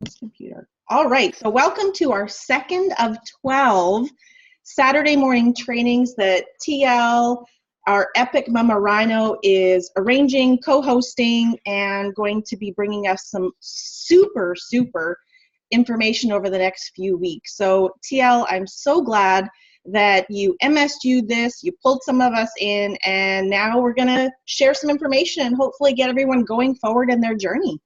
This computer. All right, so welcome to our second of 12 Saturday morning trainings that TL, our epic Mama Rhino, is arranging, co-hosting, and going to be bringing us some super information over the next few weeks. So TL, I'm so glad that you MSU'd this, you pulled some of us in, and now we're gonna share some information and hopefully get everyone going forward in their journey.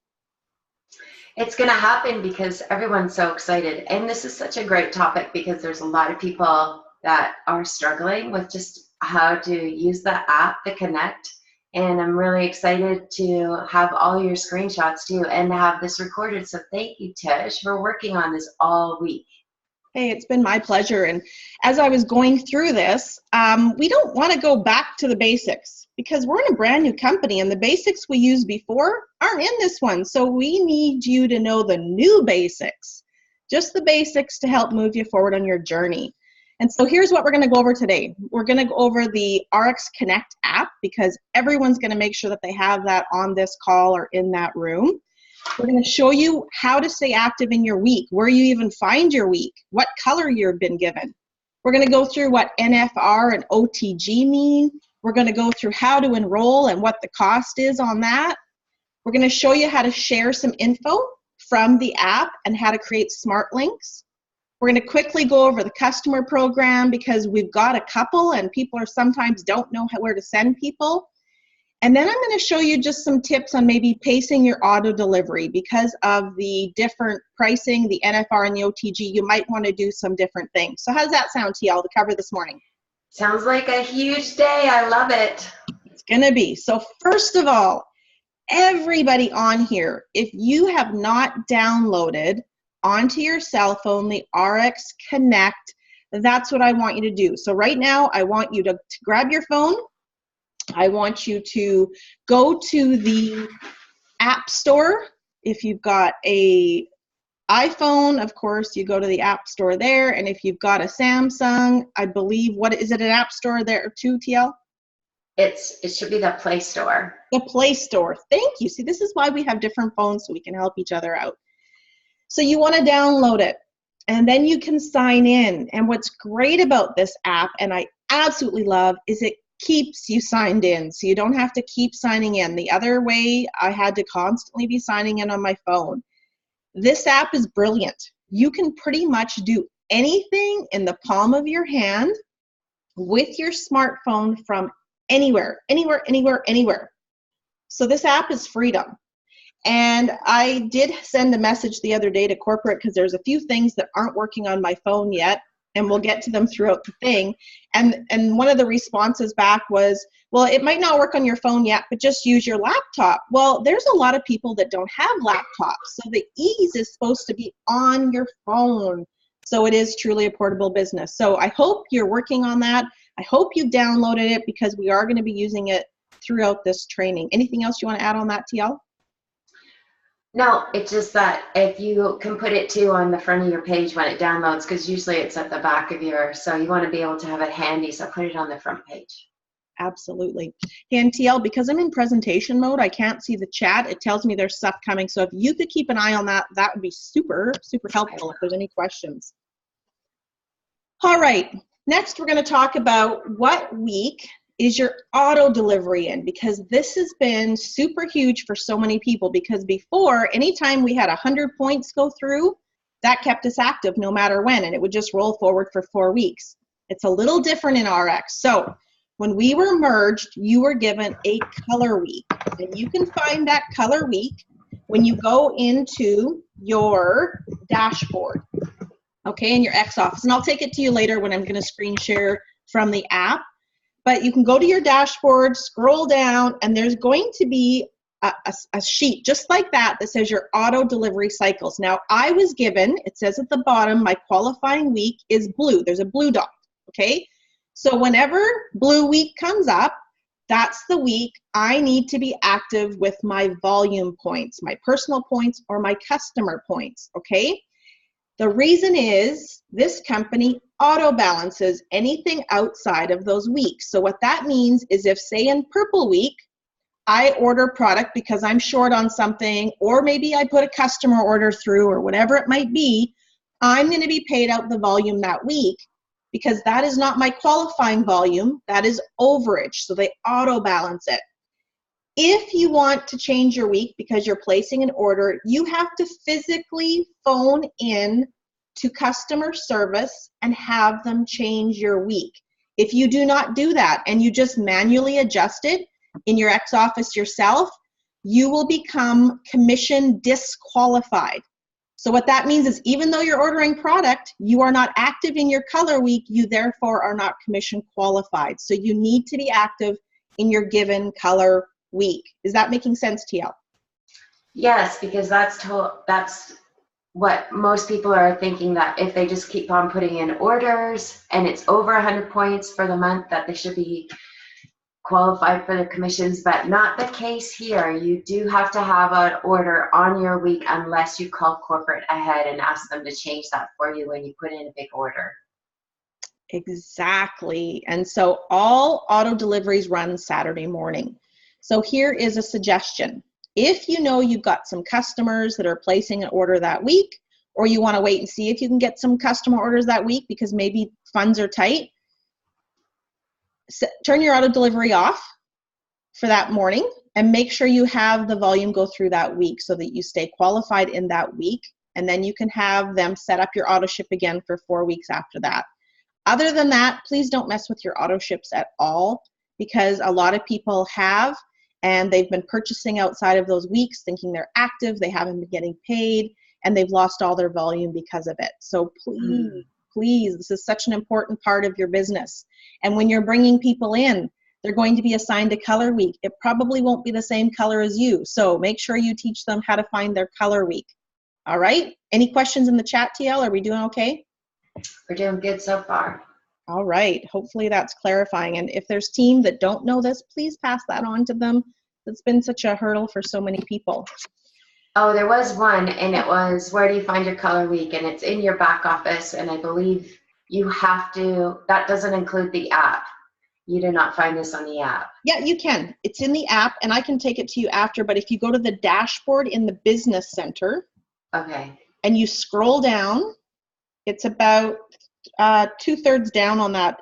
It's going to happen because everyone's so excited. And this is such a great topic because there's a lot of people that are struggling with just how to use the app to connect. And I'm really excited to have all your screenshots too and have this recorded. So thank you, Tish. We're working on this all week. Hey, it's been my pleasure. And as I was going through this, we don't want to go back to the basics because we're in a brand new company and the basics we used before aren't in this one. So we need you to know the new basics, just the basics to help move you forward on your journey. And so here's what we're going to go over today. We're going to go over the RX Connect app because everyone's going to make sure that they have that on this call or in that room. We're going to show you how to stay active in your week, where you even find your week, what color you've been given. We're going to go through what NFR and OTG mean. We're going to go through how to enroll and what the cost is on that. We're going to show you how to share some info from the app and how to create smart links. We're going to quickly go over the customer program because we've got a couple and people are sometimes don't know where to send people. And then I'm going to show you just some tips on maybe pacing your auto delivery because of the different pricing, the NFR and the OTG. You might want to do some different things. So how does that sound, TL, to cover this morning? Sounds like a huge day. I love it. It's going to be. So first of all, everybody on here, if you have not downloaded onto your cell phone the RX Connect, that's what I want you to do. So right now, I want you to grab your phone. I want you to go to the App Store. If you've got a iPhone, of course, you go to the App Store there. And if you've got a Samsung, I believe, what is it, an App Store there too, TL? It should be the Play Store. The Play Store. Thank you. See, this is why we have different phones so we can help each other out. So you want to download it, and then you can sign in. And what's great about this app, and I absolutely love, is it keeps you signed in, so you don't have to keep signing in. The other way, I had to constantly be signing in on my phone. This app is brilliant. You can pretty much do anything in the palm of your hand with your smartphone from anywhere. So this app is freedom. And I did send a message the other day to corporate because there's a few things that aren't working on my phone yet, and we'll get to them throughout the thing. And one of the responses back was, well, it might not work on your phone yet, but just use your laptop. Well, there's a lot of people that don't have laptops, so the ease is supposed to be on your phone. So it is truly a portable business. So I hope you're working on that. I hope you've downloaded it because we are going to be using it throughout this training. Anything else you want to add on that, TL? No, it's just that if you can put it too on the front of your page when it downloads, because usually it's at the back of yours, so you want to be able to have it handy, so put it on the front page. Absolutely. And TL, because I'm in presentation mode, I can't see the chat. It tells me there's stuff coming, so if you could keep an eye on that, that would be super helpful if there's any questions. All right, next we're going to talk about what week is your auto delivery in, because this has been super huge for so many people, because before, anytime we had 100 points go through, that kept us active no matter when, and it would just roll forward for 4 weeks. It's a little different in RX. So when we were merged, you were given a color week, and you can find that color week when you go into your dashboard, okay, in your X office. And I'll take it to you later when I'm going to screen share from the app. But you can go to your dashboard, scroll down, and there's going to be a sheet just like that that says your auto delivery cycles. Now, I was given, it says at the bottom, my qualifying week is blue. There's a blue dot, okay? So whenever blue week comes up, that's the week I need to be active with my volume points, my personal points or my customer points, okay? The reason is this company auto balances anything outside of those weeks. So what that means is if, say, in purple week, I order product because I'm short on something, or maybe I put a customer order through, or whatever it might be, I'm going to be paid out the volume that week, because that is not my qualifying volume, that is overage. So they auto balance it. If you want to change your week because you're placing an order, you have to physically phone in to customer service and have them change your week. If you do not do that and you just manually adjust it in your X office yourself, you will become commission disqualified. So what that means is, even though you're ordering product, you are not active in your color week, you therefore are not commission qualified. So you need to be active in your given color week. Is that making sense, TL? Yes, because that's what most people are thinking, that if they just keep on putting in orders and it's over 100 points for the month, that they should be qualified for the commissions, but not the case here. You do have to have an order on your week unless you call corporate ahead and ask them to change that for you when you put in a big order. Exactly. And so all auto deliveries run Saturday morning. So here is a suggestion. If you know you've got some customers that are placing an order that week, or you want to wait and see if you can get some customer orders that week because maybe funds are tight, turn your auto delivery off for that morning and make sure you have the volume go through that week so that you stay qualified in that week, and then you can have them set up your auto ship again for 4 weeks after that. Other than that, please don't mess with your auto ships at all, because a lot of people have, and they've been purchasing outside of those weeks thinking they're active, they haven't been getting paid, and they've lost all their volume because of it. So please, this is such an important part of your business. And when you're bringing people in, they're going to be assigned a color week. It probably won't be the same color as you. So make sure you teach them how to find their color week. All right? Any questions in the chat, TL? Are we doing okay? We're doing good so far. All right. Hopefully that's clarifying. And if there's team that don't know this, please pass that on to them. It's been such a hurdle for so many people. Oh, there was one, and it was, where do you find your color week? And it's in your back office, and I believe you have to, that doesn't include the app. You do not find this on the app. Yeah, you can. It's in the app, and I can take it to you after, but if you go to the dashboard in the business center, okay, and you scroll down, it's about 2/3 down on that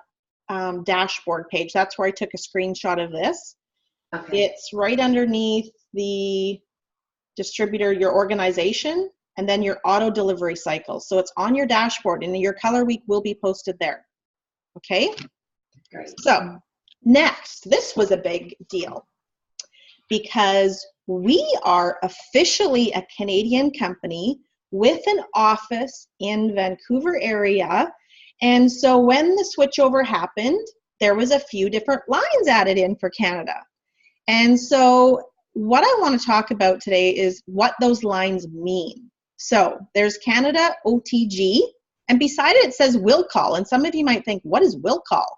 dashboard page. That's where I took a screenshot of this. okay. It's right underneath the distributor, your organization, and then your auto delivery cycles. So it's on your dashboard, and your color week will be posted there. Okay? Great. So next, this was a big deal because we are officially a Canadian company with an office in Vancouver area. And so when the switchover happened, there was a few different lines added in for Canada. And so what I want to talk about today is what those lines mean. So there's Canada OTG, and beside it, it says will call. And some of you might think, what is will call?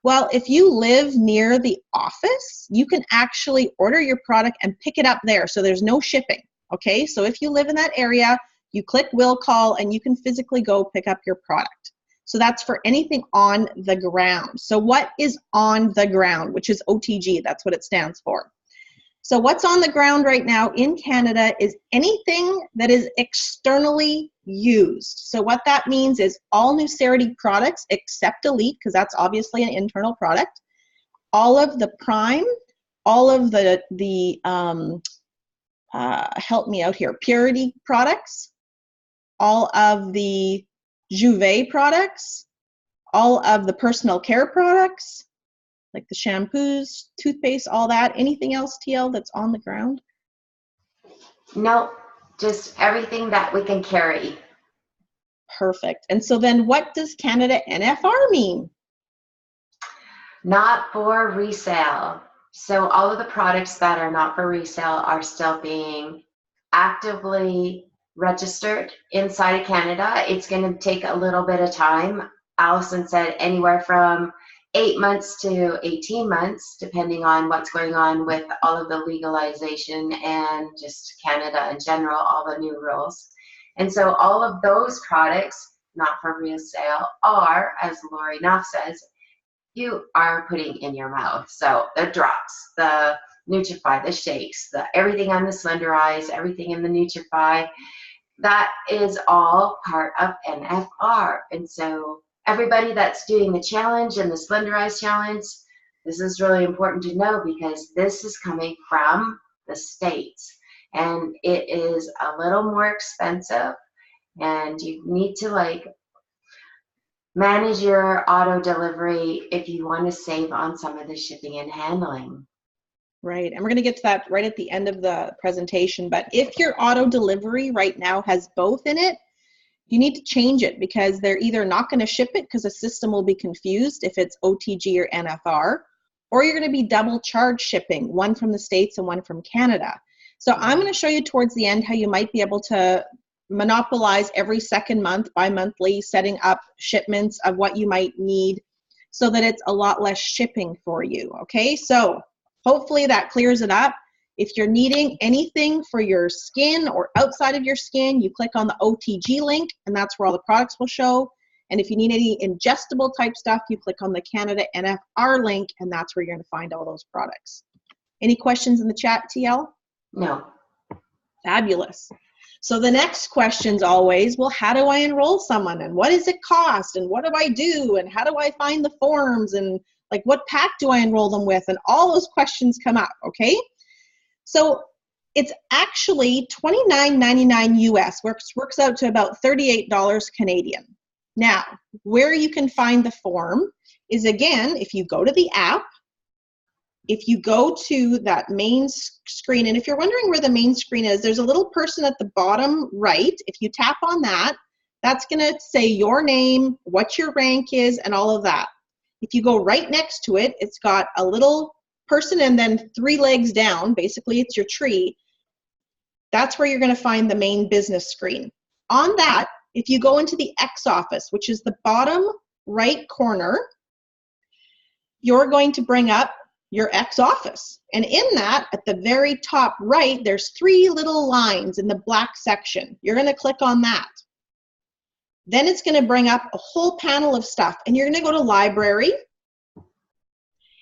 Well, if you live near the office, you can actually order your product and pick it up there. So there's no shipping. Okay, so if you live in that area, you click will call and you can physically go pick up your product. So that's for anything on the ground. So what is on the ground, which is OTG, that's what it stands for. So what's on the ground right now in Canada is anything that is externally used. So what that means is all Nucerity products except Elite, because that's obviously an internal product, all of the Prime, all of the help me out here, Purity products, all of the Juvet products, all of the personal care products, like the shampoos, toothpaste, all that. Anything else, TL, that's on the ground? No, just everything that we can carry. Perfect. And so then what does Canada NFR mean? Not for resale. So all of the products that are not for resale are still being actively registered inside of Canada. It's going to take a little bit of time. Allison said anywhere from 8 months to 18 months, depending on what's going on with all of the legalization and just Canada in general, all the new rules. And so all of those products, not for resale, are, as Lori Knopf says, you are putting in your mouth. So the drops, the Nutrify, the shakes, everything on the Slenderize, everything in the Nutrify, that is all part of NFR. And so everybody that's doing the challenge and the Slenderize challenge, this is really important to know because this is coming from the States. And it is a little more expensive, and you need to like manage your auto delivery if you want to save on some of the shipping and handling. Right, and we're going to get to that right at the end of the presentation, but if your auto delivery right now has both in it, you need to change it because they're either not going to ship it because the system will be confused if it's OTG or NFR, or you're going to be double charge shipping, one from the States and one from Canada. So I'm going to show you towards the end how you might be able to monopolize every second month, bi-monthly, setting up shipments of what you might need so that it's a lot less shipping for you, okay? So hopefully that clears it up. If you're needing anything for your skin or outside of your skin, you click on the OTG link, and that's where all the products will show. And if you need any ingestible type stuff, you click on the Canada NFR link, and that's where you're going to find all those products. Any questions in the chat, TL? No. Fabulous. So the next question's always, well, how do I enroll someone? And what does it cost? And what do I do? And how do I find the forms? And like, what pack do I enroll them with? And all those questions come up, okay? So it's actually $29.99 US, works out to about $38 Canadian. Now, where you can find the form is, again, if you go to the app, if you go to that main screen, and if you're wondering where the main screen is, there's a little person at the bottom right. If you tap on that, that's going to say your name, what your rank is, and all of that. If you go right next to it, it's got a little person and then 3 legs down. Basically, it's your tree. That's where you're going to find the main business screen. On that, if you go into the X office, which is the bottom right corner, you're going to bring up your X office. And in that, at the very top right, there's 3 little lines in the black section. You're going to click on that. Then it's going to bring up a whole panel of stuff. And you're going to go to library.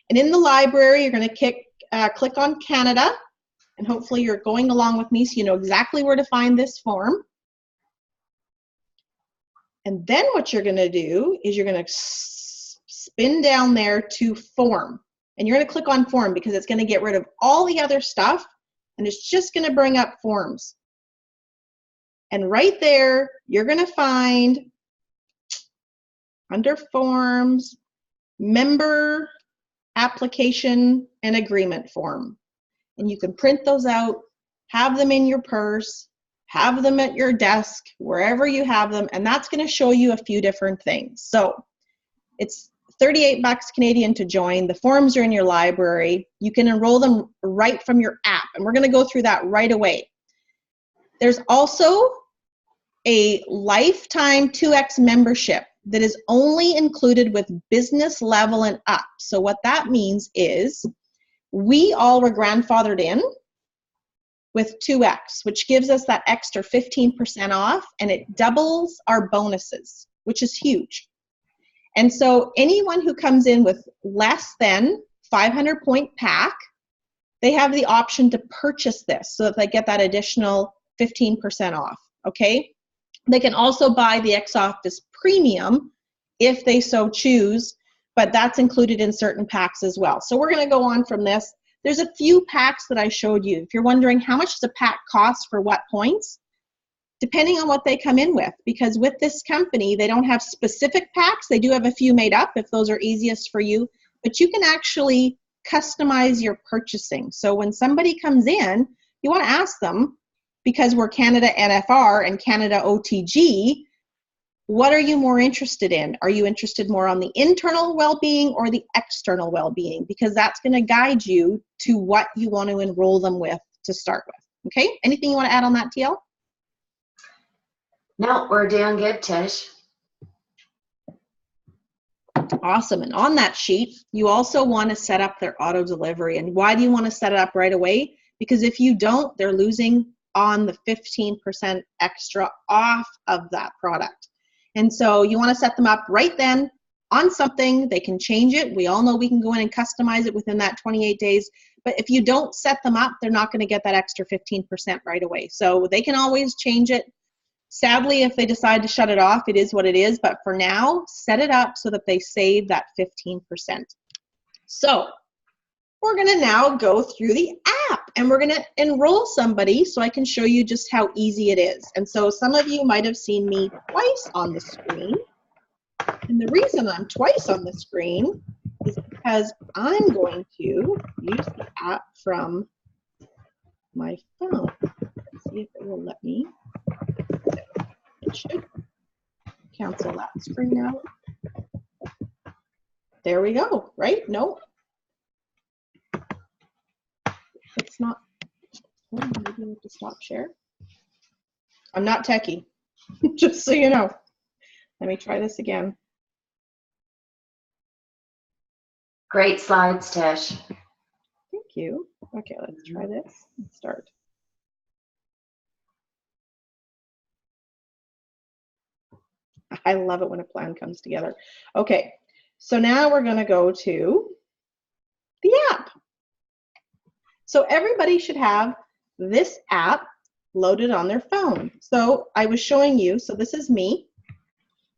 And in the library, you're going to click on Canada. And hopefully you're going along with me so you know exactly where to find this form. And then what you're going to do is you're going to spin down there to form. And you're going to click on form because it's going to get rid of all the other stuff. And it's just going to bring up forms. And right there, you're going to find under forms, member application and agreement form. And you can print those out, have them in your purse, have them at your desk, wherever you have them, and that's going to show you a few different things. So it's $38 Canadian to join. The forms are in your library. You can enroll them right from your app, and we're going to go through that right away. There's also a lifetime 2X membership that is only included with business level and up. So what that means is we all were grandfathered in with 2X, which gives us that extra 15% off, and it doubles our bonuses, which is huge. And so anyone who comes in with less than 500 point pack, they have the option to purchase this so that they get that additional 15% off, okay? They can also buy the X Office Premium if they so choose, but that's included in certain packs as well. So we're gonna go on from this. There's a few packs that I showed you. If you're wondering how much does a pack cost for what points, depending on what they come in with, because with this company, they don't have specific packs. They do have a few made up if those are easiest for you, but you can actually customize your purchasing. So when somebody comes in, you wanna ask them, because we're Canada NFR and Canada OTG, what are you more interested in? Are you interested more on the internal well-being or the external well-being? Because that's going to guide you to what you want to enroll them with to start with. Okay? Anything you want to add on that, TL? No, we're doing good, Tish. Awesome. And on that sheet, you also want to set up their auto delivery. And why do you want to set it up right away? Because if you don't, they're losing on the 15% extra off of that product. And so you want to set them up right then. on something, they can change it. We all know we can go in and customize it within that 28 days. But if you don't set them up, they're not going to get that extra 15% right away. So they can always change it. Sadly, if they decide to shut it off, it is what it is. But for now, set it up so that they save that 15%. So we're going to now go through the app and we're going to enroll somebody so I can show you just how easy it is. And so some of you might have seen me twice on the screen. And the reason I'm twice on the screen is because I'm going to use the app from my phone. Let's see if it will let me. It should cancel that screen out. There we go, right? No. It's not. Oh, maybe I have to stop share. I'm not techie, just so you know. Let me try this again. Great slides, Tish. Thank you. Okay, let's try this and start. I love it when a plan comes together. Okay, so now we're going to go to the app. So everybody should have this app loaded on their phone. So I was showing you, so this is me.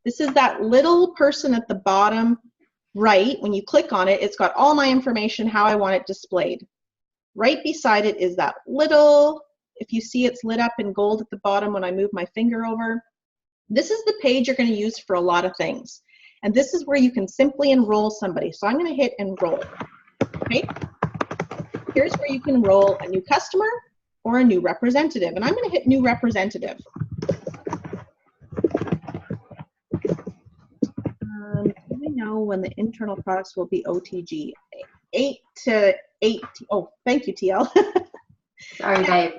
This is that little person at the bottom right. When you click on it, it's got all my information, how I want it displayed. Right beside it is that little, if you see it's lit up in gold at the bottom when I move my finger over. This is the page you're going to use for a lot of things. And this is where you can simply enroll somebody. So I'm going to hit enroll. Okay. Here's where you can enroll a new customer or a new representative. And I'm going to hit new representative. Do we know when the internal products will be OTG? 8 to 8. Oh, thank you, TL. Sorry, babe.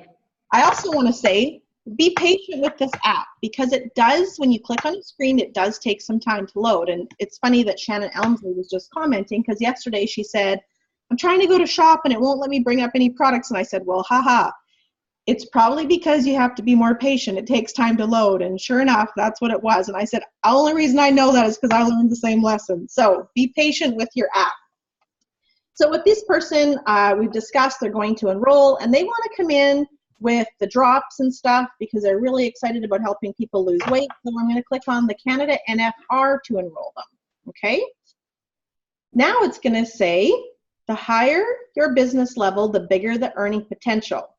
I also want to say, be patient with this app because it does, when you click on the screen, it does take some time to load. And it's funny that Shannon Elmsley was just commenting because yesterday she said, I'm trying to go to shop and it won't let me bring up any products. And I said, well, haha, it's probably because you have to be more patient. It takes time to load. And sure enough, that's what it was. And I said, the only reason I know that is because I learned the same lesson. So be patient with your app. So with this person, we've discussed they're going to enroll and they want to come in with the drops and stuff because they're really excited about helping people lose weight. So I'm going to click on the Canada NFR to enroll them. Okay. Now it's going to say the higher your business level, the bigger the earning potential.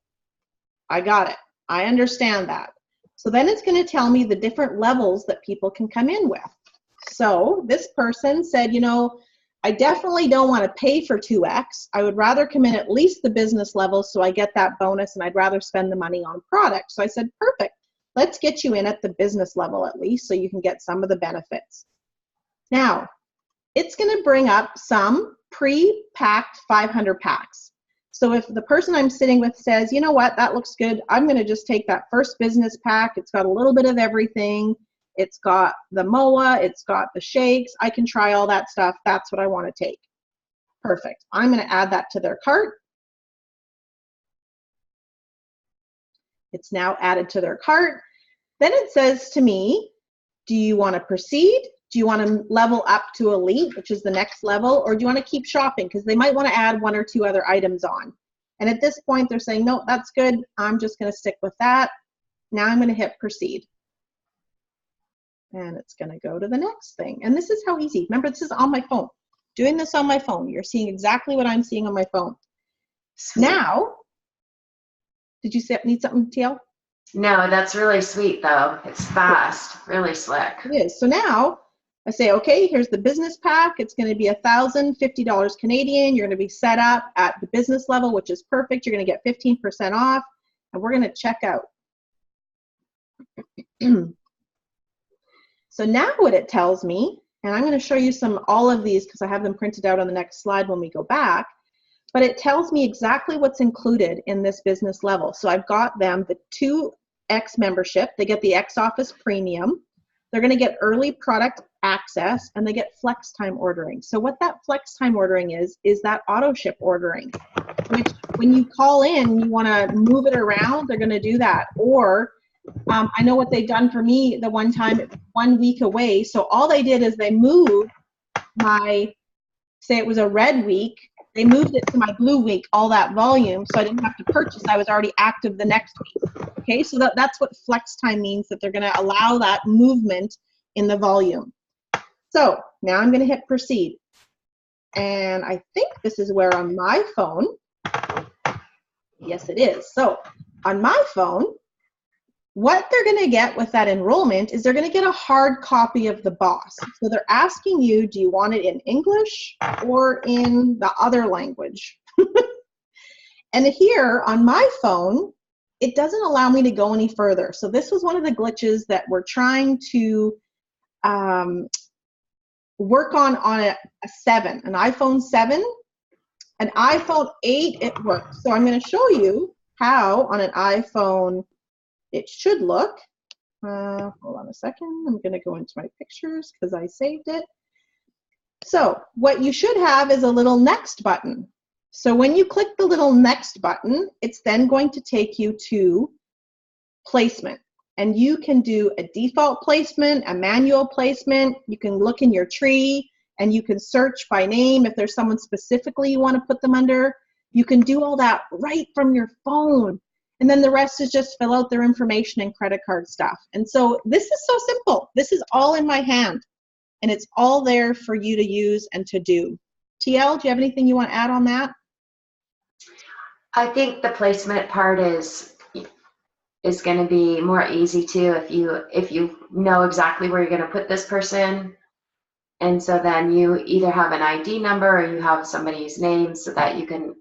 I got it. I understand that. So then it's going to tell me the different levels that people can come in with. So this person said, you know, I definitely don't want to pay for 2X. I would rather come in at least the business level so I get that bonus and I'd rather spend the money on product. So I said, perfect. Let's get you in at the business level at least so you can get some of the benefits. Now, it's going to bring up some pre-packed 500 packs. So if the person I'm sitting with says, you know what, that looks good, I'm going to just take that first business pack. It's got a little bit of everything. It's got the MOA, it's got the shakes. I can try all that stuff. That's what I want to take. Perfect. I'm going to add that to their cart. It's now added to their cart. Then it says to me, do you want to proceed? Do you want to level up to elite, which is the next level, or do you want to keep shopping? Because they might want to add 1 or 2 other items on. And at this point, they're saying, no, that's good. I'm just going to stick with that. Now I'm going to hit proceed. And it's going to go to the next thing. And this is how easy. Remember, this is on my phone. Doing this on my phone. You're seeing exactly what I'm seeing on my phone. Now, did you need something, TL? No, that's really sweet, though. It's fast, really slick. It is. So now I say, okay, here's the business pack. It's going to be $1,050 Canadian. You're going to be set up at the business level, which is perfect. You're going to get 15% off. And we're going to check out. So now what it tells me, and I'm going to show you all of these because I have them printed out on the next slide when we go back, but it tells me exactly what's included in this business level. So I've got them the 2X membership. They get the X Office Premium. They're going to get early product access, and they get flex time ordering. So what that flex time ordering is that auto ship ordering, which when you call in, you want to move it around, they're going to do that. Or I know what they've done for me the one time, 1 week away. So all they did is they moved my, say it was a red week, they moved it to my blue week, all that volume, so I didn't have to purchase. I was already active the next week. Okay, so that's what flex time means, that they're going to allow that movement in the volume. So now I'm going to hit proceed. And I think this is where on my phone, yes it is. So on my phone, what they're going to get with that enrollment is they're going to get a hard copy of the boss. So they're asking you, do you want it in English or in the other language? And here on my phone, it doesn't allow me to go any further. So this was one of the glitches that we're trying to work on a 7, an iPhone 7. An iPhone 8, it works. So I'm going to show you how on an iPhone it should look. Hold on a second. I'm going to go into my pictures because I saved it. So what you should have is a little next button. So when you click the little next button, it's then going to take you to placement. And you can do a default placement, a manual placement. You can look in your tree and you can search by name if there's someone specifically you want to put them under. You can do all that right from your phone. And then the rest is just fill out their information and credit card stuff. And so this is so simple. This is all in my hand. And it's all there for you to use and to do. TL, do you have anything you want to add on that? I think the placement part is going to be more easy too if you know exactly where you're going to put this person. And so then you either have an ID number or you have somebody's name so that you can.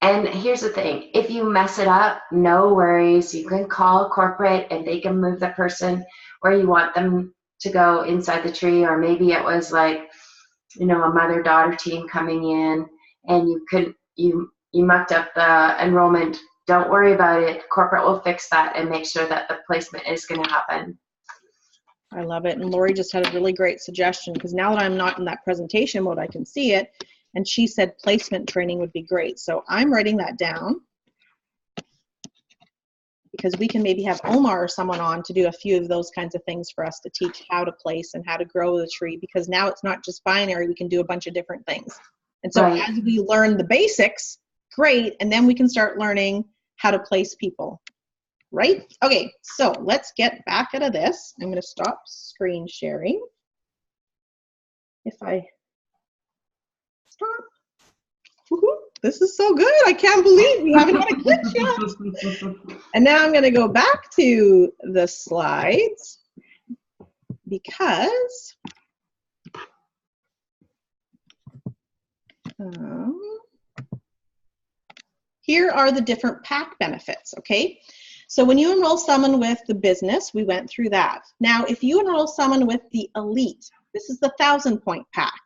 And here's the thing, if you mess it up, no worries. You can call corporate and they can move the person where you want them to go inside the tree. Or maybe it was like, a mother-daughter team coming in and you mucked up the enrollment. Don't worry about it. Corporate will fix that and make sure that the placement is going to happen. I love it. And Lori just had a really great suggestion, because now that I'm not in that presentation mode, I can see it. And she said placement training would be great. So I'm writing that down, because we can maybe have Omar or someone on to do a few of those kinds of things for us to teach how to place and how to grow the tree, because now it's not just binary. We can do a bunch of different things. And so Right. As we learn the basics, great. And then we can start learning how to place people. Right? Okay, so let's get back out of this. I'm going to stop screen sharing. If I stop. Woohoo, this is so good. I can't believe we haven't had a glitch yet. And now I'm going to go back to the slides, because here are the different pack benefits, okay? So when you enroll someone with the business, we went through that. Now, if you enroll someone with the elite, this is the 1,000-point pack,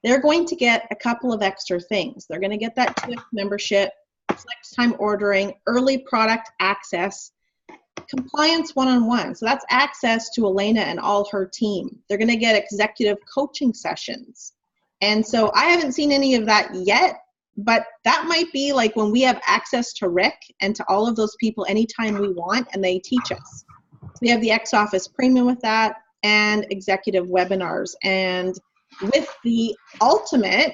they're going to get a couple of extra things. They're going to get that 2X membership, flex time ordering, early product access, compliance one-on-one. So that's access to Elena and all her team. They're going to get executive coaching sessions. And so I haven't seen any of that yet, but that might be like when we have access to Rick and to all of those people anytime we want, and they teach us. We have the X Office Premium with that, and executive webinars. And with the Ultimate,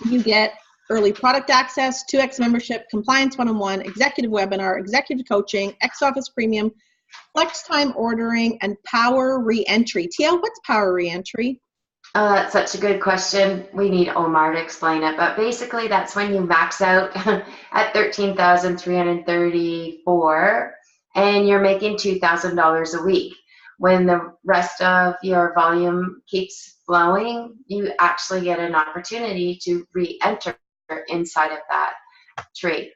you get early product access, 2X membership, compliance one-on-one, executive webinar, executive coaching, X Office Premium, flex time ordering, and power reentry. TL, what's power reentry? Oh, that's such a good question. We need Omar to explain it. But basically, that's when you max out at $13,334 and you're making $2,000 a week. When the rest of your volume keeps flowing, you actually get an opportunity to re-enter inside of that tree.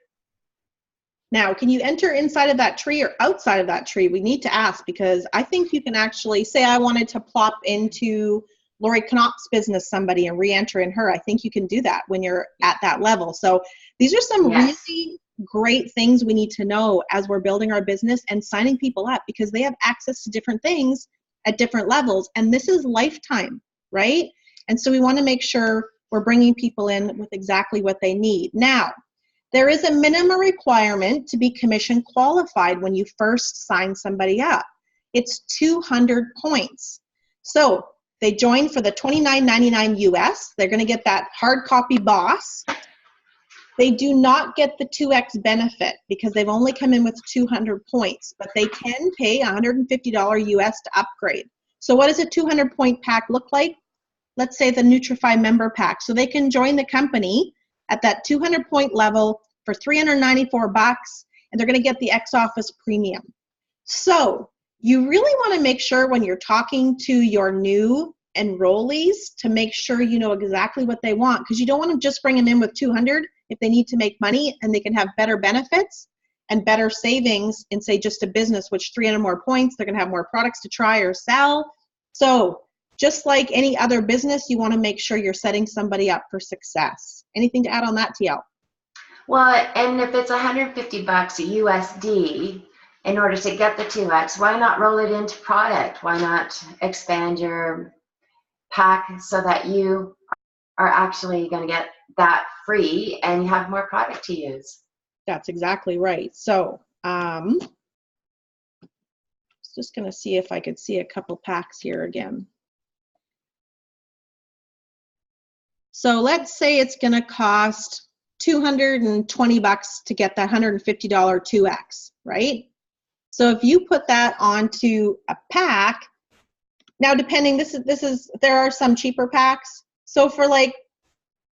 Now, can you enter inside of that tree or outside of that tree? We need to ask, because I think you can actually say, I wanted to plop into Lori Knopp's business somebody and re-enter in her. I think you can do that when you're at that level. So these are some really great things we need to know as we're building our business and signing people up, because they have access to different things at different levels. And this is lifetime, right? And so we want to make sure we're bringing people in with exactly what they need. Now, there is a minimum requirement to be commission qualified when you first sign somebody up. It's 200 points. So They join for the $29.99 US. They're going to get that hard copy boss. They do not get the 2X benefit because they've only come in with 200 points, but they can pay $150 US to upgrade. So what does a 200 point pack look like? Let's say the Nutrify member pack. So they can join the company at that 200 point level for $394, and they're going to get the X Office Premium. So you really want to make sure when you're talking to your new enrollees to make sure you know exactly what they want, because you don't want to just bring them in with 200 if they need to make money, and they can have better benefits and better savings in, say, just a business, which 300 more points, they're going to have more products to try or sell. So just like any other business, you want to make sure you're setting somebody up for success. Anything to add on that, TL? Well, and if it's $150 USD, in order to get the 2X, why not roll it into product? Why not expand your pack so that you are actually going to get that free and you have more product to use? That's exactly right. So just going to see if I could see a couple packs here again. So let's say it's going to cost $220 to get that $150 2X, right? So if you put that onto a pack, now depending, there are some cheaper packs. So for like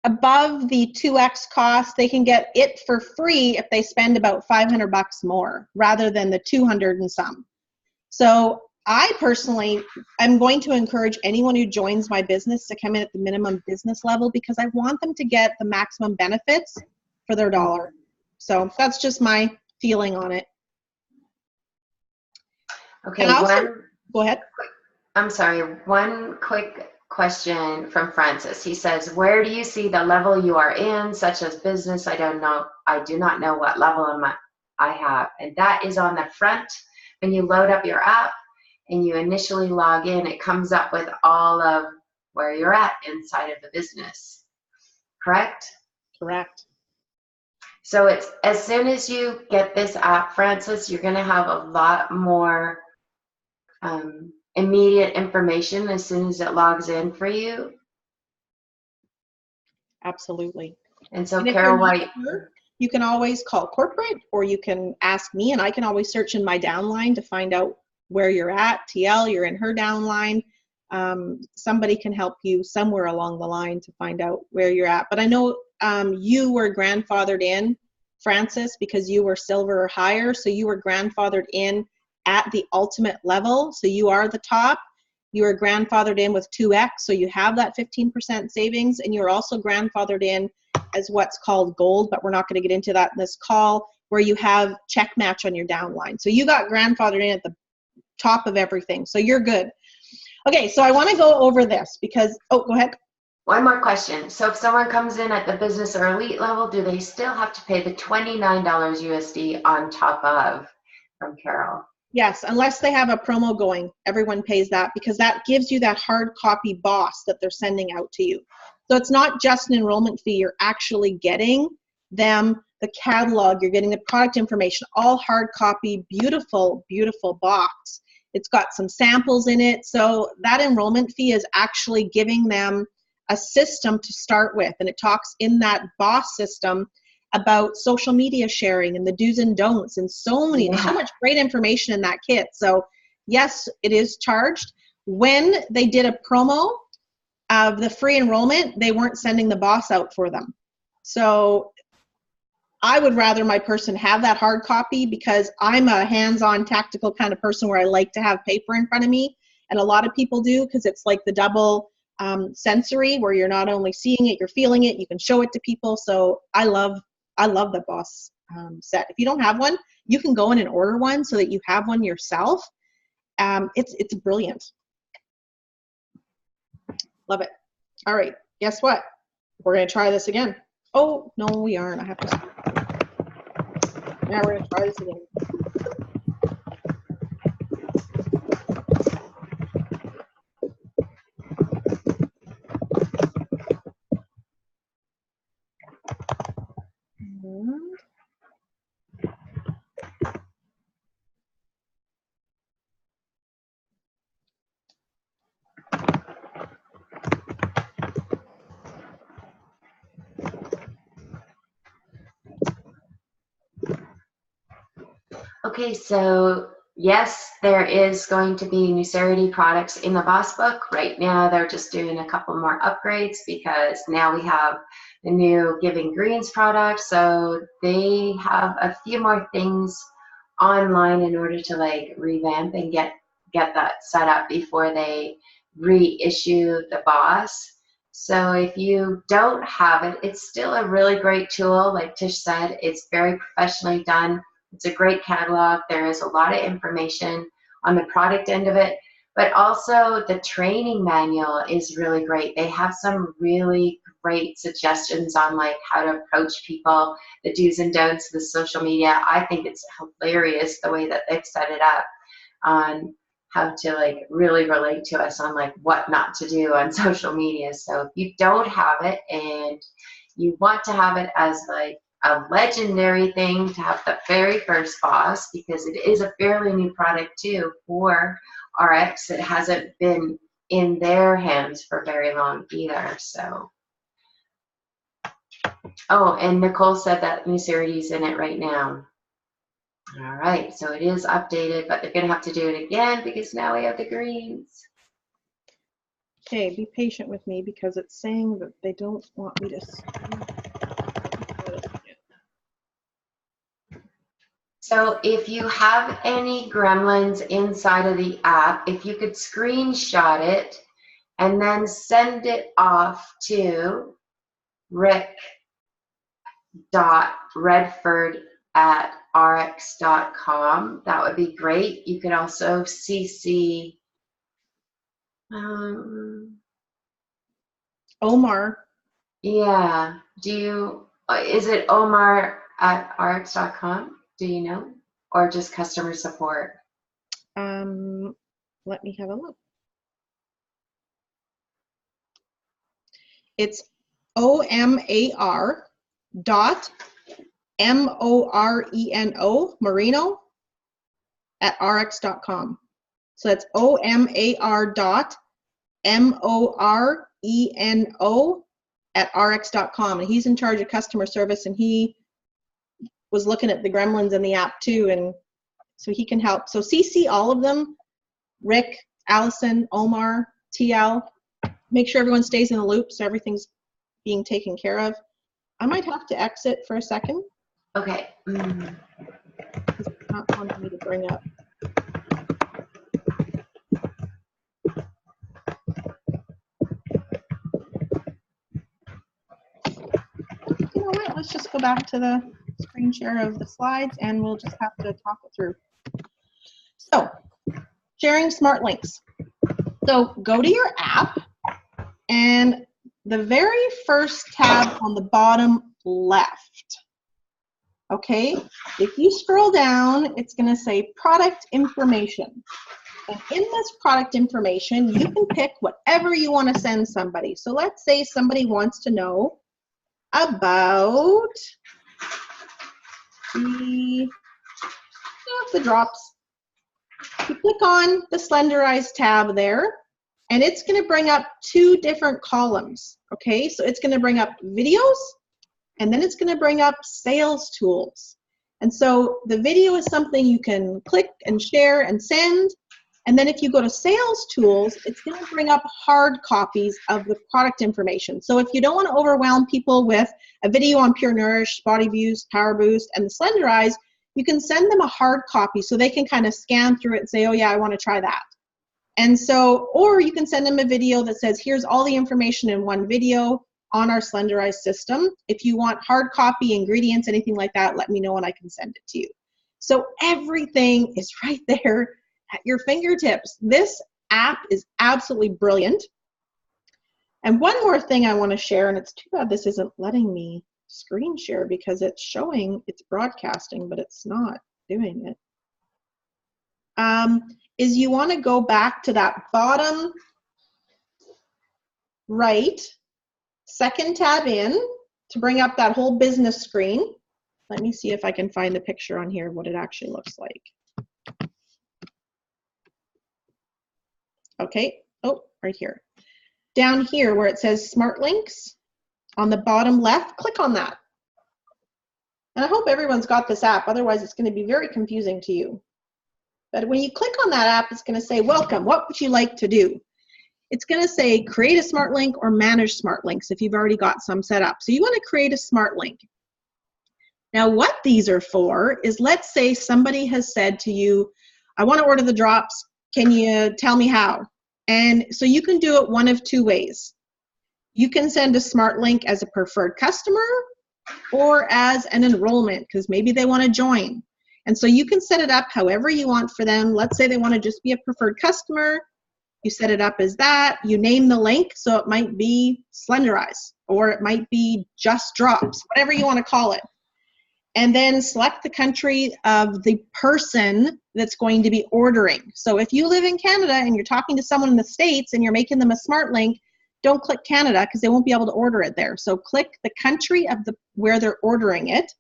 above the 2X cost, they can get it for free if they spend about $500 more rather than the 200 and some. So I personally, I'm going to encourage anyone who joins my business to come in at the minimum business level because I want them to get the maximum benefits for their dollar. So that's just my feeling on it. Okay, go ahead. I'm sorry, one quick question from Francis. He says, where do you see the level you are in, such as business? I do not know what level I have. And that is on the front. When you load up your app and you initially log in, it comes up with all of where you're at inside of the business. Correct? Correct. So it's as soon as you get this app, Francis, you're going to have a lot more immediate information as soon as it logs in for you. Absolutely. And so, and Carol White, sure, you can always call corporate, or you can ask me, and I can always search in my downline to find out where you're at. TL, you're in her downline. Somebody can help you somewhere along the line to find out where you're at. But I know you were grandfathered in, Francis, because you were silver or higher, so you were grandfathered in at the ultimate level, so you are the top. You are grandfathered in with 2X, so you have that 15% savings, and you're also grandfathered in as what's called gold, but we're not going to get into that in this call, where you have check match on your downline. So you got grandfathered in at the top of everything, so you're good. Okay, so I want to go over this because, oh, go ahead. One more question. So if someone comes in at the business or elite level, do they still have to pay the $29 USD on top of, from Carol? Yes, unless they have a promo going, everyone pays that because that gives you that hard copy boss that they're sending out to you. So it's not just an enrollment fee, you're actually getting them the catalog, you're getting the product information, all hard copy, beautiful, beautiful box. It's got some samples in it. So that enrollment fee is actually giving them a system to start with. And it talks in that boss system about social media sharing and the do's and don'ts and so much great information in that kit. So yes, it is charged. When they did a promo of the free enrollment, they weren't sending the boss out for them. So I would rather my person have that hard copy because I'm a hands-on tactical kind of person where I like to have paper in front of me. And a lot of people do because it's like the double sensory where you're not only seeing it, you're feeling it, you can show it to people. So I love the boss set. If you don't have one, you can go in and order one so that you have one yourself. It's brilliant. Love it. All right, guess what? We're gonna try this again. Oh, no, we aren't. I have to. Now we're gonna try this again. Okay, so yes, there is going to be Nucerity products in the Boss Book. Right now, they're just doing a couple more upgrades because now we have the new Giving Greens product. So they have a few more things online in order to like revamp and get that set up before they reissue the Boss. So if you don't have it, it's still a really great tool. Like Tish said, it's very professionally done. It's a great catalog. There is a lot of information on the product end of it, but also the training manual is really great. They have some really great suggestions on like how to approach people, the do's and don'ts of the social media. I think it's hilarious the way that they've set it up on how to like really relate to us on like what not to do on social media. So if you don't have it and you want to have it as like a legendary thing to have the very first Boss, because it is a fairly new product too for RX. It hasn't been in their hands for very long either. So, oh, and Nicole said that Nucerity's in it right now. All right, so it is updated, but they're going to have to do it again because now we have the greens. Okay, be patient with me because it's saying that they don't want me to. So if you have any gremlins inside of the app, if you could screenshot it and then send it off to rick.redford@rx.com, that would be great. You could also CC Omar. Yeah. Is it omar@rx.com? Do you know? Or just customer support? Let me have a look. It's omar.moreno @rx.com. So that's omar.moreno @rx.com. And he's in charge of customer service, and he was looking at the gremlins in the app too, and so he can help. So CC all of them, Rick, Allison, Omar, TL. Make sure everyone stays in the loop so everything's being taken care of. I might have to exit for a second. Okay. It's not wanting me to bring up. You know what? Let's just go back to the screen share of the slides and we'll just have to talk it through. So, sharing smart links. So go to your app, and the very first tab on the bottom left, okay, if you scroll down, it's going to say product information. And in this product information, you can pick whatever you want to send somebody. So let's say somebody wants to know about the drops. You click on the Slenderize tab there, and it's going to bring up two different columns, okay? So it's going to bring up videos, and then it's going to bring up sales tools. And so the video is something you can click and share and send, and then if you go to sales tools, it's going to bring up hard copies of the product information. So if you don't want to overwhelm people with a video on Pure Nourish, Body Boost, Power Boost, and the Slenderize, you can send them a hard copy so they can kind of scan through it and say, oh yeah, I want to try that. And so, or you can send them a video that says, here's all the information in one video on our Slenderize system. If you want hard copy, ingredients, anything like that, let me know and I can send it to you. So everything is right there at your fingertips. This app is absolutely brilliant. And one more thing I want to share, and it's too bad this isn't letting me screen share because it's showing it's broadcasting, but it's not doing it. Is you want to go back to that bottom right, second tab in to bring up that whole business screen. Let me see if I can find the picture on here of what it actually looks like. Okay, oh, right here. Down here where it says Smart Links, on the bottom left, click on that. And I hope everyone's got this app, otherwise it's going to be very confusing to you. But when you click on that app, it's going to say, welcome, what would you like to do? It's going to say create a smart link or manage smart links if you've already got some set up. So you want to create a smart link. Now what these are for is, let's say somebody has said to you, I want to order the drops, can you tell me how? And so you can do it one of two ways. You can send a smart link as a preferred customer or as an enrollment, because maybe they want to join. And so you can set it up however you want for them. Let's say they want to just be a preferred customer. You set it up as that. You name the link, so it might be Slenderize, or it might be Just Drops, whatever you want to call it. And then select the country of the person that's going to be ordering. So if you live in Canada and you're talking to someone in the States and you're making them a smart link, don't click Canada because they won't be able to order it there. So click the country of where they're ordering it.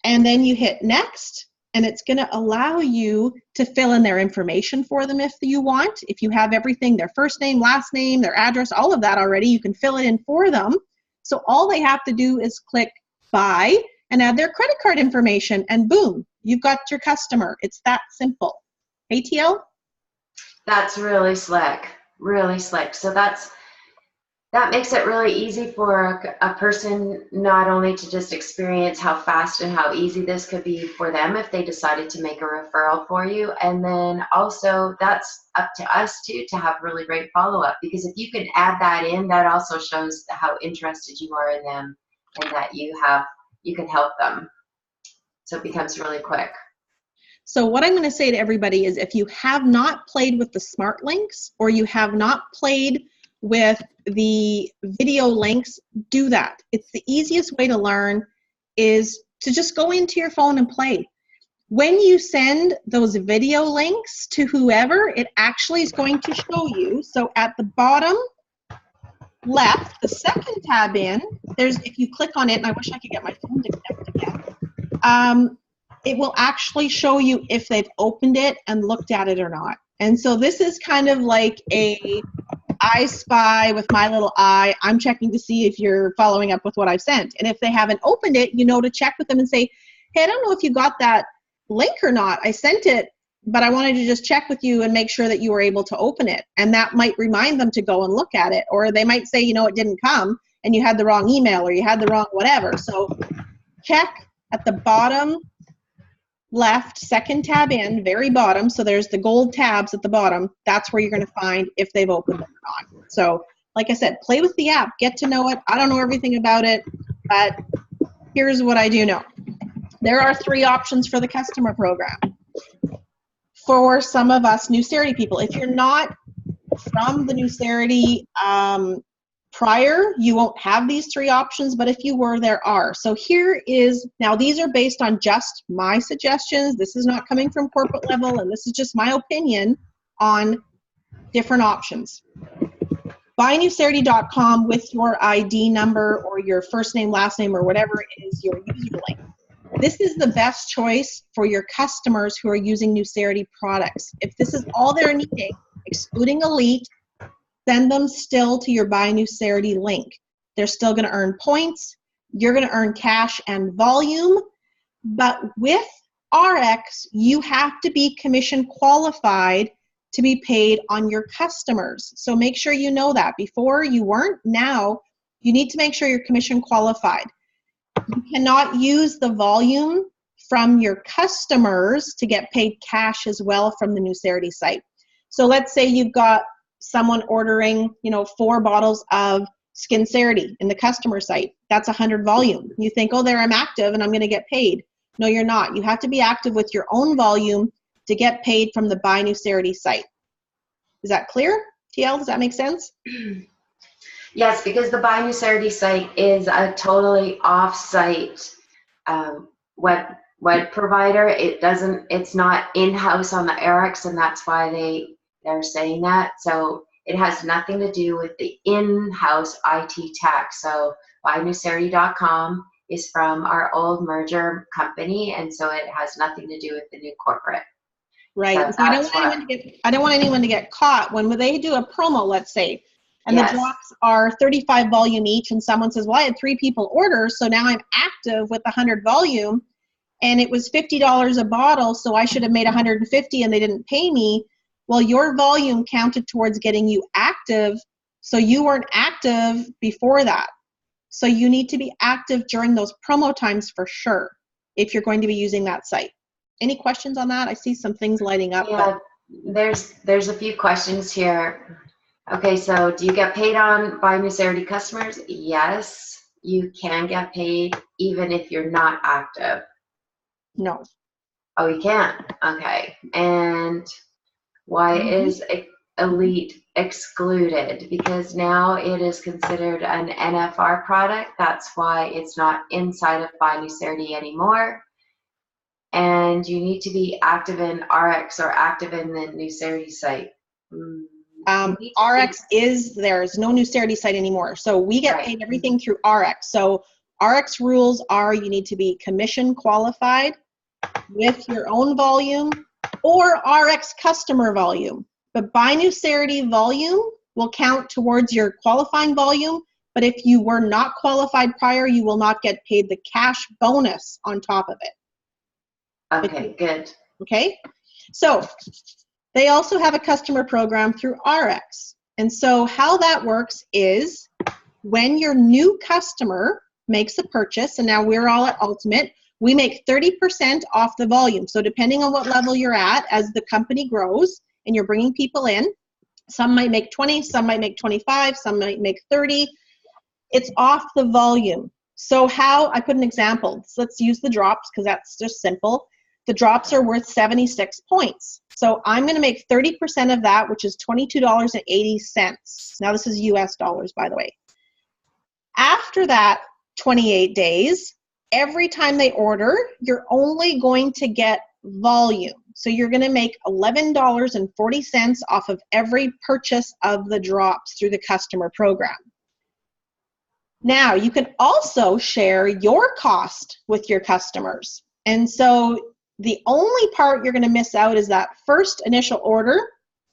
And then you hit next, and it's going to allow you to fill in their information for them if you want. If you have everything, their first name, last name, their address, all of that already, you can fill it in for them. So all they have to do is click buy and add their credit card information, and boom, you've got your customer. It's that simple. Hey, TL? That's really slick, really slick. So that makes it really easy for a person not only to just experience how fast and how easy this could be for them if they decided to make a referral for you, and then also that's up to us too to have really great follow-up, because if you can add that in, that also shows how interested you are in them and that you can help them. So it becomes really quick. So what I'm going to say to everybody is, if you have not played with the smart links or you have not played with the video links, do that. It's the easiest way to learn, is to just go into your phone and play. When you send those video links to whoever, it actually is going to show you. So at the bottom left, the second tab in, if you click on it, and I wish I could get my phone to connect again, it will actually show you if they've opened it and looked at it or not. And so this is kind of like a I Spy with my little eye. I'm checking to see if you're following up with what I've sent. And if they haven't opened it, you know to check with them and say, hey, I don't know if you got that link or not. I sent it, but I wanted to just check with you and make sure that you were able to open it. And that might remind them to go and look at it. Or they might say, you know, it didn't come and you had the wrong email or you had the wrong whatever. So check at the bottom left, second tab in, very bottom. So there's the gold tabs at the bottom. That's where you're going to find if they've opened it or not. So like I said, play with the app, get to know it. I don't know everything about it, but here's what I do know. There are 3 options for the customer program. For some of us Newcerity people, if you're not from the Newcerity prior, you won't have these 3 options, but if you were, there are. So here is, now these are based on just my suggestions. This is not coming from corporate level, and this is just my opinion on different options. BuyNewcerity.com with your ID number or your first name, last name, or whatever is your user link. This is the best choice for your customers who are using Newcerity products. If this is all they're needing, excluding Elite, send them still to your Buy Newcerity link. They're still going to earn points. You're going to earn cash and volume. But with RX, you have to be commission qualified to be paid on your customers. So make sure you know that. Before you weren't, now you need to make sure you're commission qualified. You cannot use the volume from your customers to get paid cash as well from the Newcerity site. So let's say you've got someone ordering, 4 bottles of Skincerity in the customer site. That's 100 volume. You think, oh, there I'm active and I'm going to get paid. No, you're not. You have to be active with your own volume to get paid from the Buy Newcerity site. Is that clear? TL, does that make sense? Yes, because the Buy Newcerity site is a totally off-site web provider. It's not in-house on the RX, and that's why they're saying that. So it has nothing to do with the in-house IT tech. So BuyNewcerity.com is from our old merger company, and so it has nothing to do with the new corporate. Right. So I don't want anyone to get caught when they do a promo, let's say. and Yes. the drops are 35 volume each, and someone says, well, I had 3 people order, so now I'm active with 100 volume, and it was $50 a bottle, so I should have made 150 and they didn't pay me. Well, your volume counted towards getting you active, so you weren't active before that. So you need to be active during those promo times for sure if you're going to be using that site. Any questions on that? I see some things lighting up. Yeah, there's a few questions here. Okay, so do you get paid on by Newsarity customers? Yes, you can get paid even if you're not active. No. Oh, you can't? Okay. And why is Elite excluded? Because now it is considered an NFR product. That's why it's not inside of Buy Newsarity anymore. And you need to be active in RX or active in the Newsarity site. RX there's no Newsarity site anymore. So we get paid everything through RX. So RX rules are you need to be commission qualified with your own volume or RX customer volume. But Buy Newsarity volume will count towards your qualifying volume. But if you were not qualified prior, you will not get paid the cash bonus on top of it. Okay, good. Okay, so they also have a customer program through RX. And so how that works is when your new customer makes a purchase, and now we're all at Ultimate, we make 30% off the volume. So depending on what level you're at, as the company grows and you're bringing people in, some might make 20, some might make 25, some might make 30. It's off the volume. So how, I put an example. So let's use the drops because that's just simple. The drops are worth 76 points. So I'm going to make 30% of that, which is $22.80. Now this is US dollars, by the way. After that 28 days, every time they order, you're only going to get volume. So you're going to make $11.40 off of every purchase of the drops through the customer program. Now, you can also share your cost with your customers. And so the only part you're going to miss out is that first initial order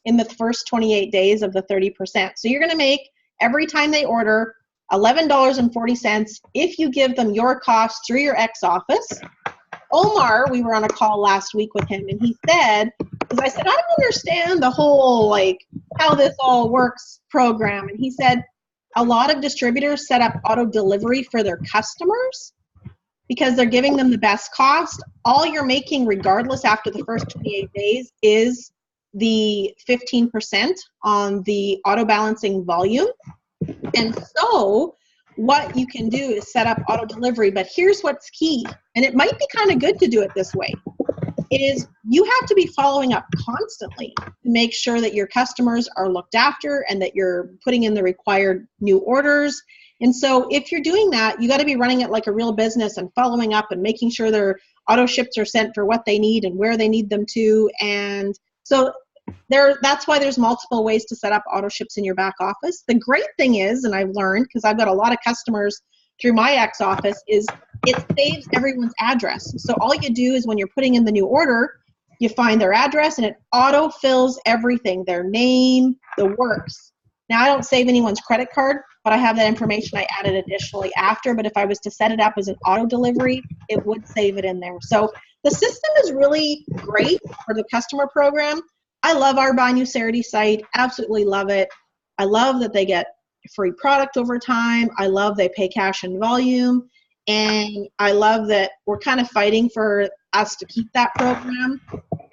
in the first 28 days of the 30%. So you're going to make, every time they order, $11.40 if you give them your cost through your X office. Omar, we were on a call last week with him, and he said, because I said, I don't understand the whole, like, how this all works program. And he said, a lot of distributors set up auto delivery for their customers because they're giving them the best cost. All you're making, regardless, after the first 28 days is the 15% on the auto balancing volume. And so what you can do is set up auto delivery, but here's what's key, and it might be kind of good to do it this way, is you have to be following up constantly to make sure that your customers are looked after and that you're putting in the required new orders. And so if you're doing that, you got to be running it like a real business and following up and making sure their auto ships are sent for what they need and where they need them to. And so that's why there's multiple ways to set up auto ships in your back office. The great thing is, and I've learned, because I've got a lot of customers through my X office, is it saves everyone's address. So all you do is when you're putting in the new order, you find their address and it auto fills everything, their name, the works. Now I don't save anyone's credit card, but I have that information I added additionally after. But if I was to set it up as an auto delivery, it would save it in there. So the system is really great for the customer program. I love our Buy Newsarity site, absolutely love it. I love that they get free product over time. I love they pay cash and volume. And I love that we're kind of fighting for us to keep that program.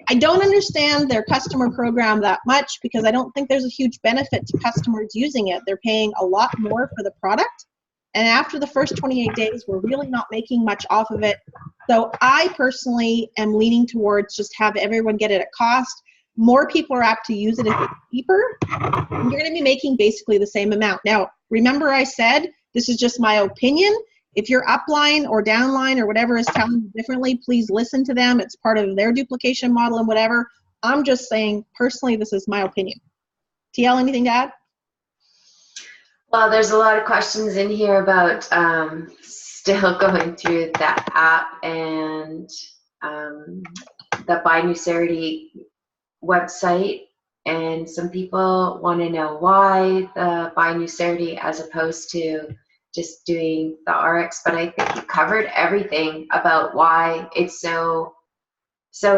I don't understand their customer program that much because I don't think there's a huge benefit to customers using it. They're paying a lot more for the product. And after the first 28 days, we're really not making much off of it. So I personally am leaning towards just have everyone get it at cost. More people are apt to use it if it's cheaper. And you're going to be making basically the same amount. Now, remember I said, this is just my opinion. If your upline or downline or whatever is telling you differently, please listen to them. It's part of their duplication model and whatever. I'm just saying, personally, this is my opinion. TL, anything to add? Well, there's a lot of questions in here about still going through that app and the Buy Newsarity website. And some people want to know why the Binucerity as opposed to just doing the RX, but I think you covered everything about why it's so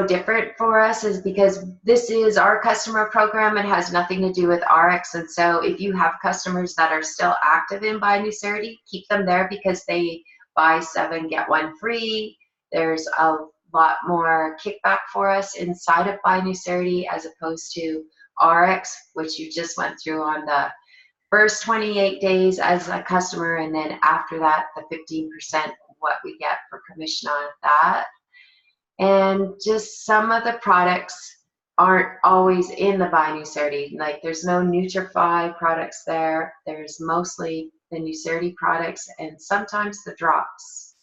different for us, is because this is our customer program. It has nothing to do with RX. And so if you have customers that are still active in Binucerity, keep them there because they buy 7, get 1 free. There's a lot more kickback for us inside of Binucerity as opposed to RX, which you just went through on the first 28 days as a customer, and then after that, the 15% what we get for commission on that. And just some of the products aren't always in the Binucerity. Like there's no Nutrify products there. There's mostly the Nucerity products and sometimes the drops,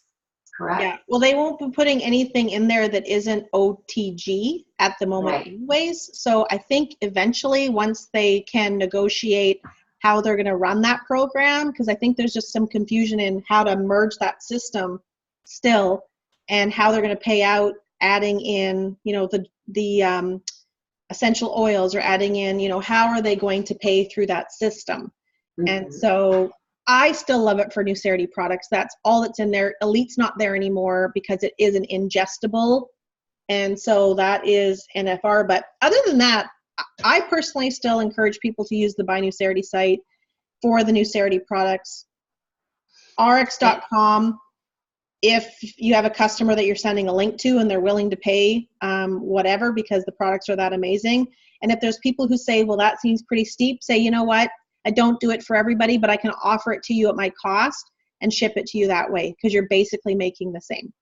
correct? Yeah, well, they won't be putting anything in there that isn't OTG at the moment Right. anyways. So I think eventually once they can negotiate how they're going to run that program, because I think there's just some confusion in how to merge that system still and how they're going to pay out, adding in, you know, the essential oils, or adding in, you know, how are they going to pay through that system? And so I still love it for Nucerity products. That's all that's in there. Elite's not there anymore because it is an ingestible. And so that is NFR. But other than that, I personally still encourage people to use the Binucerity site for the Nucerity products. RX.com, if you have a customer that you're sending a link to and they're willing to pay whatever because the products are that amazing. And if there's people who say, well, that seems pretty steep, say, you know what, I don't do it for everybody, but I can offer it to you at my cost and ship it to you that way because you're basically making the same.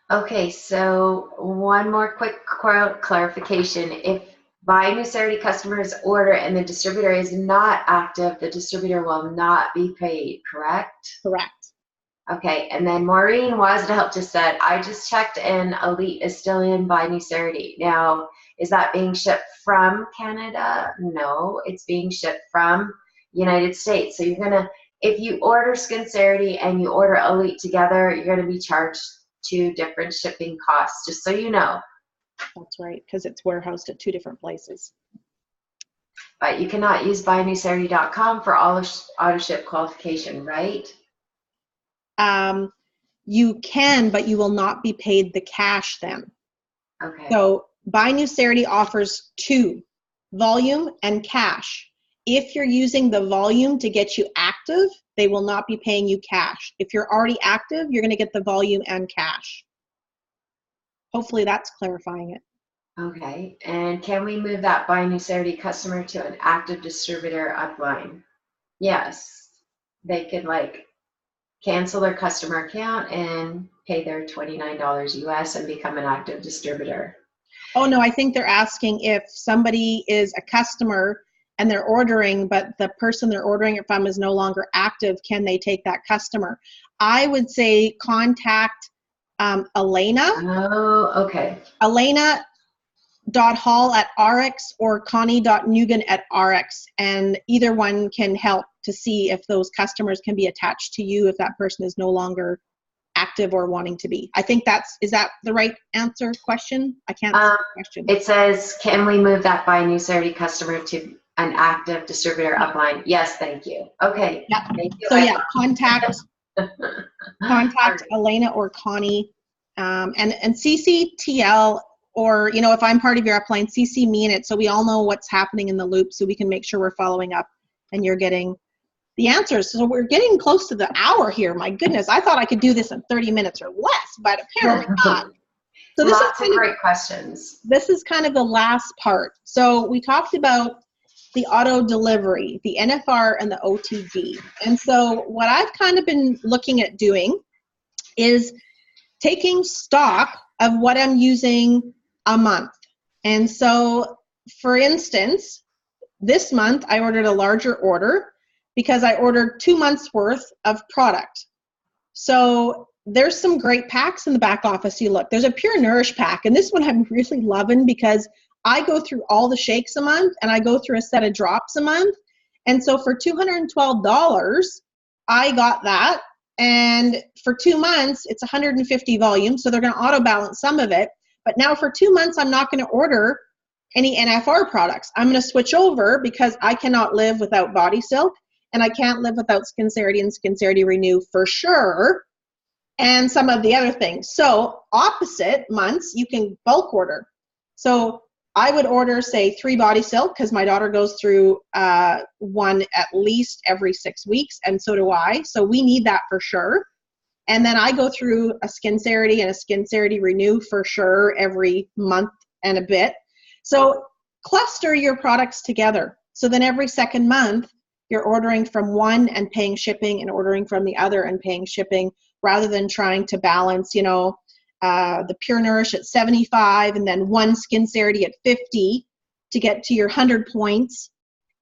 Okay, so one more quick clarification. If Binucerity customers order and the distributor is not active, the distributor will not be paid, correct? Correct. Okay, and then Maureen Wasdelp just said, I just checked and Elite is still in Binucerity. Now, is that being shipped from Canada? No, it's being shipped from United States. So you're gonna, if you order Skincerity and you order Elite together, you're gonna be charged 2 different shipping costs, just so you know. That's right, because it's warehoused at 2 different places. But you cannot use Binucerity.com for auto ship qualification, right? You can, but you will not be paid the cash then. Okay. So Binucerity offers 2, volume and cash. If you're using the volume to get you active, they will not be paying you cash. If you're already active, you're going to get the volume and cash. Hopefully that's clarifying it. Okay, and can we move that Binucerity customer to an active distributor upline? Yes, they could like cancel their customer account and pay their $29 US and become an active distributor. Oh no, I think they're asking if somebody is a customer and they're ordering, but the person they're ordering it from is no longer active, can they take that customer? I would say contact Elena. Oh, okay. Elena.hall@rx or Connie.nugan@rx, and either one can help to see if those customers can be attached to you if that person is no longer active or wanting to be. I think is that the right answer question? I can't see the question. It says, can we move that Binucerity customer to an active distributor upline? Yes, thank you. Okay. Yeah. Thank you. So yeah, contact Right. Elena or Connie, and CC TL, or, you know, if I'm part of your upline, CC me in it so we all know what's happening in the loop so we can make sure we're following up and you're getting the answers. So we're getting close to the hour here. My goodness, I thought I could do this in 30 minutes or less, but apparently not. So this Lots of great questions. This is kind of the last part. So we talked about the auto delivery, the NFR and the OTG. And so what I've kind of been looking at doing is taking stock of what I'm using a month. And so, for instance, this month I ordered a larger order because I ordered 2 months worth of product. So there's some great packs in the back office. You look, there's a Pure Nourish pack, and this one I'm really loving because I go through all the shakes a month and I go through a set of drops a month. And so for $212, I got that. And for 2 months, it's 150 volumes. So they're going to auto balance some of it. But now for 2 months, I'm not going to order any NFR products. I'm going to switch over because I cannot live without Body Silk, and I can't live without Skincerity and Skincerity Renew for sure, and some of the other things. So opposite months, you can bulk order. So I would order, say, 3 Body Silk because my daughter goes through one at least every 6 weeks, and so do I. So we need that for sure. And then I go through a Skincerity and a Skincerity Renew for sure every month and a bit. So cluster your products together. So then every second month, you're ordering from one and paying shipping and ordering from the other and paying shipping, rather than trying to balance, you know, the Pure Nourish at 75 and then one Skincerity at 50 to get to your 100 points.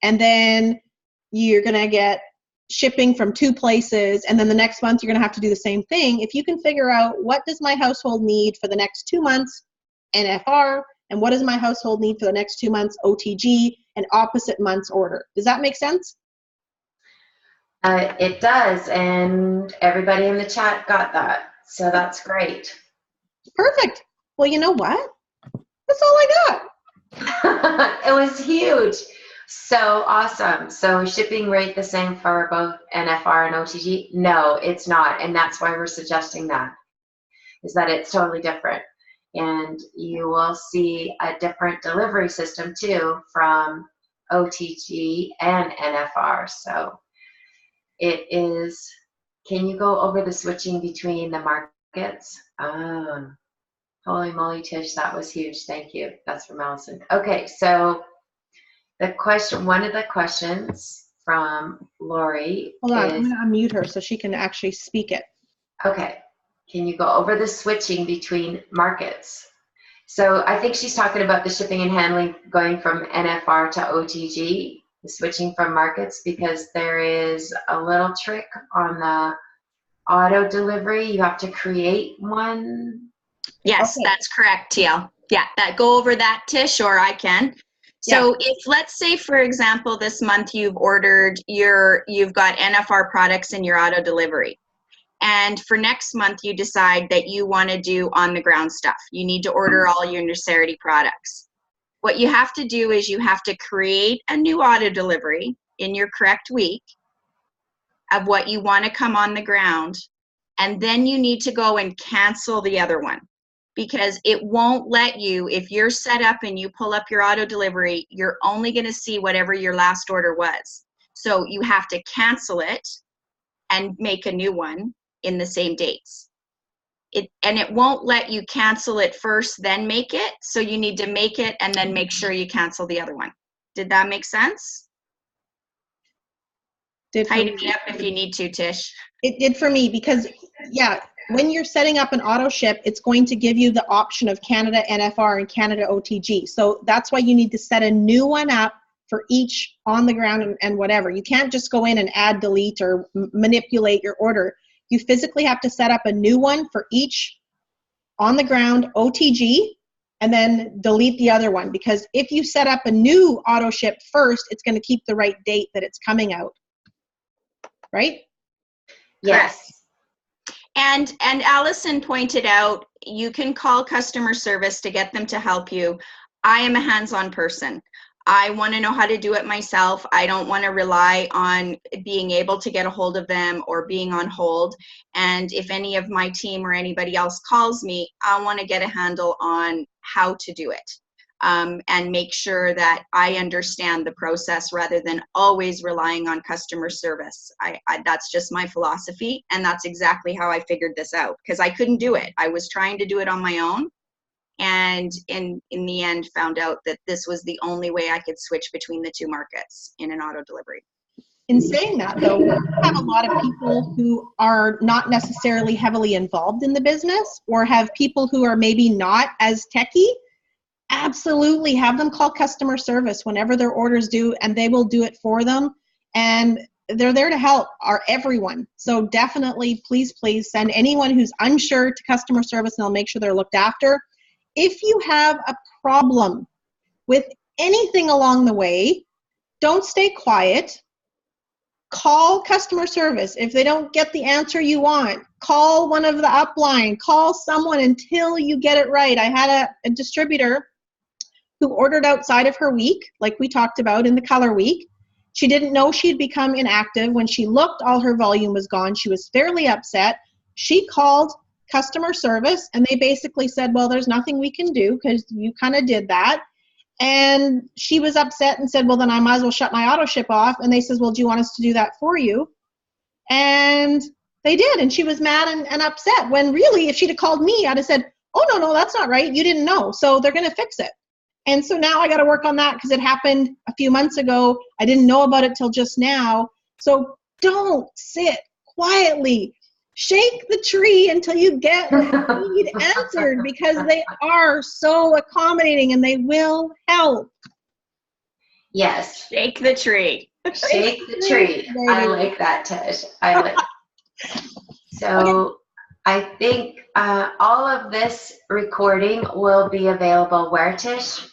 And then you're going to get shipping from 2 places, and then the next month you're going to have to do the same thing. If you can figure out what does my household need for the next 2 months NFR, and what does my household need for the next 2 months OTG, and opposite months order. Does that make sense? It does, and everybody in the chat got that, so that's great. Perfect. Well, you know what? That's all I got. It was huge. So awesome. So shipping rate the same for both NFR and OTG? No, it's not. And that's why we're suggesting that, is that it's totally different. And you will see a different delivery system too from OTG and NFR. So it is, can you go over the switching between the markets? Holy moly, Tish, that was huge. Thank you. That's from Allison. Okay, so the question, one of the questions from Lori. Hold on, I'm going to unmute her so she can actually speak it. Okay, can you go over the switching between markets? So I think she's talking about the shipping and handling going from NFR to OTG, the switching from markets, because there is a little trick on the auto delivery. You have to create one. Yes, okay. That's correct, TL. Yeah, go over that, Tish, or I can. So if, let's say, for example, this month you've ordered you've got NFR products in your auto delivery. And for next month, you decide that you want to do on the ground stuff. You need to order all your Skincerity products. What you have to do is you have to create a new auto delivery in your correct week of what you want to come on the ground. And then you need to go and cancel the other one, because it won't let you, if you're set up and you pull up your auto delivery, you're only going to see whatever your last order was. So you have to cancel it and make a new one in the same dates. And it won't let you cancel it first, then make it. So you need to make it and then make sure you cancel the other one. Did that make sense? Tighten me up if you need to, Tish. It did for me, because, yeah, when you're setting up an auto ship, it's going to give you the option of Canada NFR and Canada OTG. So that's why you need to set a new one up for each on the ground and whatever. You can't just go in and add, delete, or manipulate your order. You physically have to set up a new one for each on the ground OTG and then delete the other one, because if you set up a new auto ship first, it's going to keep the right date that it's coming out. Right? Yes. And Allison pointed out, you can call customer service to get them to help you. I am a hands-on person. I want to know how to do it myself. I don't want to rely on being able to get a hold of them or being on hold. And if any of my team or anybody else calls me, I want to get a handle on how to do it. And make sure that I understand the process rather than always relying on customer service. That's just my philosophy, and that's exactly how I figured this out, because I couldn't do it. I was trying to do it on my own, and in the end found out that this was the only way I could switch between the two markets in an auto delivery. In saying that, though, we have a lot of people who are not necessarily heavily involved in the business, or have people who are maybe not as techie. Absolutely, have them call customer service whenever their orders due, and they will do it for them. And they're there to help everyone. So definitely, please send anyone who's unsure to customer service, and they'll make sure they're looked after. If you have a problem with anything along the way, don't stay quiet. Call customer service. If they don't get the answer you want, call one of the upline. Call someone until you get it right. I had a distributor who ordered outside of her week, like we talked about in the color week. She didn't know she'd become inactive. When she looked, all her volume was gone. She was fairly upset. She called customer service, and they basically said, well, there's nothing we can do because you kind of did that. And she was upset and said, well, then I might as well shut my auto ship off. And they says, well, do you want us to do that for you? And they did. And she was mad and upset, when really, if she'd have called me, I'd have said, oh, no, that's not right. You didn't know. So they're going to fix it. And so now I got to work on that because it happened a few months ago. I didn't know about it till just now. So don't sit quietly. Shake the tree until you get what you need answered, because they are so accommodating and they will help. Yes. Shake the tree. Shake the tree. I like that, Tish. I like it. So I think all of this recording will be available where, Tish?